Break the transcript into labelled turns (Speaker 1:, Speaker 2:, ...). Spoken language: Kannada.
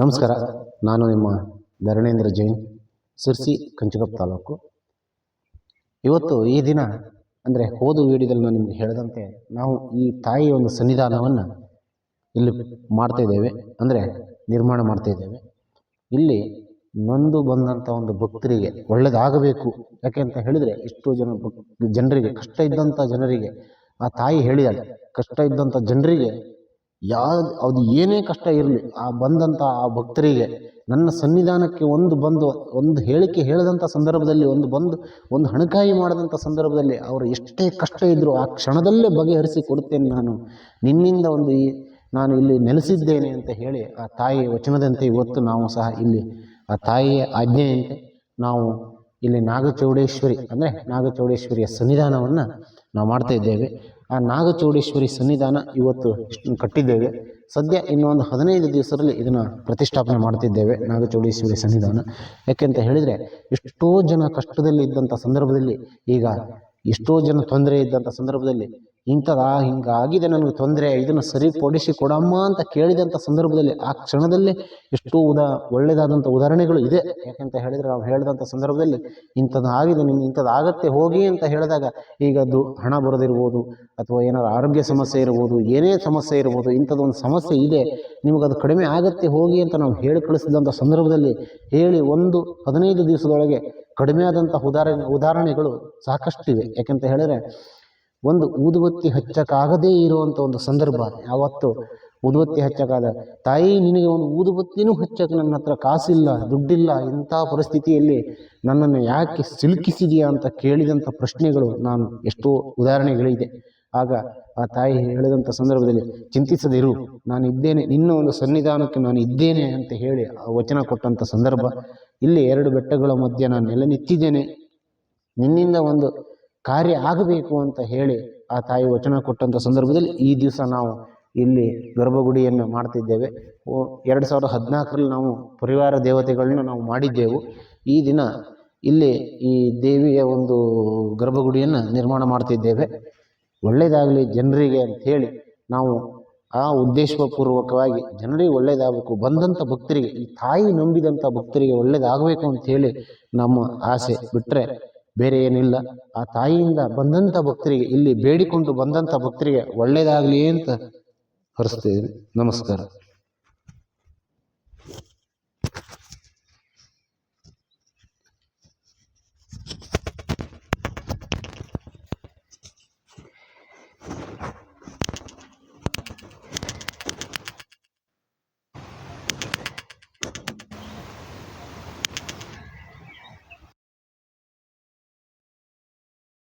Speaker 1: ನಮಸ್ಕಾರ. ನಾನು ನಿಮ್ಮ ಧರಣೇಂದ್ರ ಜೈನ್, ಸಿರ್ಸಿ, ಕಂಚಿಕೊಪ್ಪ ತಾಲೂಕು. ಇವತ್ತು ಈ ದಿನ ಅಂದರೆ ಹೋದ ವಿಡಿಯೋದಲ್ಲಿ ನಾನು ನಿಮಗೆ ಹೇಳಿದಂತೆ ನಾವು ಈ ತಾಯಿಯ ಒಂದು ಸನ್ನಿಧಾನವನ್ನು ಇಲ್ಲಿ ಮಾಡ್ತಾ ಇದ್ದೇವೆ, ಅಂದರೆ ನಿರ್ಮಾಣ ಮಾಡ್ತಾ ಇದ್ದೇವೆ. ಇಲ್ಲಿ ನೊಂದು ಬಂದಂಥ ಒಂದು ಭಕ್ತರಿಗೆ ಒಳ್ಳೆಯದಾಗಬೇಕು. ಯಾಕೆ ಅಂತ ಹೇಳಿದರೆ, ಇಷ್ಟು ಜನರಿಗೆ ಕಷ್ಟ ಇದ್ದಂಥ ಜನರಿಗೆ ಆ ತಾಯಿ ಹೇಳಿದಾಳೆ, ಕಷ್ಟ ಇದ್ದಂಥ ಜನರಿಗೆ ಅದು ಏನೇ ಕಷ್ಟ ಇರಲಿ, ಆ ಬಂದಂಥ ಆ ಭಕ್ತರಿಗೆ ನನ್ನ ಸನ್ನಿಧಾನಕ್ಕೆ ಒಂದು ಹೇಳಿಕೆ ಹೇಳಿದಂಥ ಸಂದರ್ಭದಲ್ಲಿ, ಒಂದು ಹಣಕಾಯಿ ಮಾಡಿದಂಥ ಸಂದರ್ಭದಲ್ಲಿ ಅವರು ಎಷ್ಟೇ ಕಷ್ಟ ಇದ್ದರೂ ಆ ಕ್ಷಣದಲ್ಲೇ ಬಗೆಹರಿಸಿ ಕೊಡುತ್ತೇನೆ, ನಾನು ನಿನ್ನಿಂದ ನಾನು ಇಲ್ಲಿ ನೆಲೆಸಿದ್ದೇನೆ ಅಂತ ಹೇಳಿ ಆ ತಾಯಿಯ ವಚನದಂತೆ ಇವತ್ತು ನಾವು ಸಹ ಇಲ್ಲಿ ಆ ತಾಯಿಯ ಆಜ್ಞೆಯಂತೆ ನಾವು ಇಲ್ಲಿ ನಾಗಚೌಡೇಶ್ವರಿಯ ಸನ್ನಿಧಾನವನ್ನು ನಾವು ಮಾಡ್ತಾ ಇದ್ದೇವೆ. ಆ ನಾಗಚೌಡೇಶ್ವರಿ ಸನ್ನಿಧಾನ ಇವತ್ತು ಕಟ್ಟಿದ್ದೇವೆ. ಸದ್ಯ ಇನ್ನೊಂದು 15 ದಿವಸದಲ್ಲಿ ಇದನ್ನು ಪ್ರತಿಷ್ಠಾಪನೆ ಮಾಡ್ತಿದ್ದೇವೆ, ನಾಗಚೌಡೇಶ್ವರಿ ಸನ್ನಿಧಾನ. ಯಾಕೆಂತ ಹೇಳಿದರೆ, ಎಷ್ಟೋ ಜನ ಕಷ್ಟದಲ್ಲಿ ಇದ್ದಂಥ ಸಂದರ್ಭದಲ್ಲಿ, ಈಗ ಎಷ್ಟೋ ಜನ ತೊಂದರೆ ಇದ್ದಂಥ ಸಂದರ್ಭದಲ್ಲಿ ಹಿಂಗಾಗಿದೆ, ನನಗೆ ತೊಂದರೆ, ಇದನ್ನು ಸರಿಪಡಿಸಿ ಕೊಡಮ್ಮ ಅಂತ ಕೇಳಿದಂಥ ಸಂದರ್ಭದಲ್ಲಿ ಆ ಕ್ಷಣದಲ್ಲೇ ಎಷ್ಟೋ ಒಳ್ಳೆಯದಾದಂಥ ಉದಾಹರಣೆಗಳು ಇದೆ. ಯಾಕೆಂತ ಹೇಳಿದರೆ, ನಾವು ಹೇಳಿದಂಥ ಸಂದರ್ಭದಲ್ಲಿ ಇಂಥದ್ದಾಗಿದೆ, ನಿಮ್ಗೆ ಇಂಥದ್ದಾಗತ್ತೆ ಹೋಗಿ ಅಂತ ಹೇಳಿದಾಗ, ಈಗ ಅದು ಹಣ ಬರೋದಿರ್ಬೋದು, ಅಥವಾ ಏನಾದ್ರು ಆರೋಗ್ಯ ಸಮಸ್ಯೆ ಇರ್ಬೋದು, ಏನೇ ಸಮಸ್ಯೆ ಇರ್ಬೋದು, ಇಂಥದ್ದೊಂದು ಸಮಸ್ಯೆ ಇದೆ, ನಿಮಗದು ಕಡಿಮೆ ಆಗತ್ತೆ ಹೋಗಿ ಅಂತ ನಾವು ಹೇಳಿ ಕಳಿಸಿದಂಥ ಸಂದರ್ಭದಲ್ಲಿ ಹೇಳಿ 15 ದಿವಸದೊಳಗೆ ಕಡಿಮೆ ಆದಂಥ ಉದಾಹರಣೆಗಳು ಸಾಕಷ್ಟಿವೆ. ಯಾಕೆಂತ ಹೇಳಿದರೆ, ಒಂದು ಊದುಬತ್ತಿ ಹಚ್ಚಕ್ಕಾಗದೇ ಇರುವಂಥ ಒಂದು ಸಂದರ್ಭ, ಯಾವತ್ತು ಊದುಬತ್ತಿ ಹಚ್ಚಕ್ಕಾದ ತಾಯಿ, ನಿನಗೆ ಒಂದು ಊದುಬತ್ತಿನೂ ಹಚ್ಚಕ್ಕೆ ನನ್ನ ಹತ್ರ ಕಾಸಿಲ್ಲ, ದುಡ್ಡಿಲ್ಲ, ಇಂಥ ಪರಿಸ್ಥಿತಿಯಲ್ಲಿ ನನ್ನನ್ನು ಯಾಕೆ ಸಿಲುಕಿಸಿದೆಯಾ ಅಂತ ಕೇಳಿದಂಥ ಪ್ರಶ್ನೆಗಳು ನಾನು ಎಷ್ಟೋ ಉದಾಹರಣೆಗಳಿದೆ. ಆಗ ಆ ತಾಯಿ ಹೇಳಿದಂಥ ಸಂದರ್ಭದಲ್ಲಿ, ಚಿಂತಿಸದಿರು, ನಾನು ಇದ್ದೇನೆ, ನಿನ್ನ ಒಂದು ಸನ್ನಿಧಾನಕ್ಕೆ ನಾನು ಇದ್ದೇನೆ ಅಂತ ಹೇಳಿ ಆ ವಚನ ಕೊಟ್ಟಂಥ ಸಂದರ್ಭ. ಇಲ್ಲಿ 2 ಬೆಟ್ಟಗಳ ಮಧ್ಯೆ ನಾನು ನೆಲೆ ನಿಂತಿದ್ದೇನೆ, ನಿನ್ನಿಂದ ಒಂದು ಕಾರ್ಯ ಆಗಬೇಕು ಅಂತ ಹೇಳಿ ಆ ತಾಯಿ ವಚನ ಕೊಟ್ಟಂಥ ಸಂದರ್ಭದಲ್ಲಿ ಈ ದಿವಸ ನಾವು ಇಲ್ಲಿ ಗರ್ಭಗುಡಿಯನ್ನು ಮಾಡ್ತಿದ್ದೇವೆ. 2014ರಲ್ಲಿ ನಾವು ಪರಿವಾರ ದೇವತೆಗಳನ್ನ ನಾವು ಮಾಡಿದ್ದೆವು. ಈ ದಿನ ಇಲ್ಲಿ ಈ ದೇವಿಯ ಒಂದು ಗರ್ಭಗುಡಿಯನ್ನು ನಿರ್ಮಾಣ ಮಾಡ್ತಿದ್ದೇವೆ. ಒಳ್ಳೆಯದಾಗಲಿ ಜನರಿಗೆ ಅಂಥೇಳಿ ನಾವು ಆ ಉದ್ದೇಶಪೂರ್ವಕವಾಗಿ ಜನರಿಗೆ ಒಳ್ಳೆಯದಾಗಬೇಕು, ಬಂದಂಥ ಭಕ್ತರಿಗೆ, ಈ ತಾಯಿ ನಂಬಿದಂಥ ಭಕ್ತರಿಗೆ ಒಳ್ಳೆಯದಾಗಬೇಕು ಅಂಥೇಳಿ ನಮ್ಮ ಆಸೆ, ಬಿಟ್ಟರೆ ಬೇರೆ ಏನಿಲ್ಲ. ಆ ತಾಯಿಯಿಂದ ಬಂದಂಥ ಭಕ್ತರಿಗೆ, ಇಲ್ಲಿ ಬೇಡಿಕೊಂಡು ಬಂದಂಥ ಭಕ್ತರಿಗೆ ಒಳ್ಳೆಯದಾಗಲಿ ಅಂತ ಹರಿಸ್ತೇವೆ. ನಮಸ್ಕಾರ.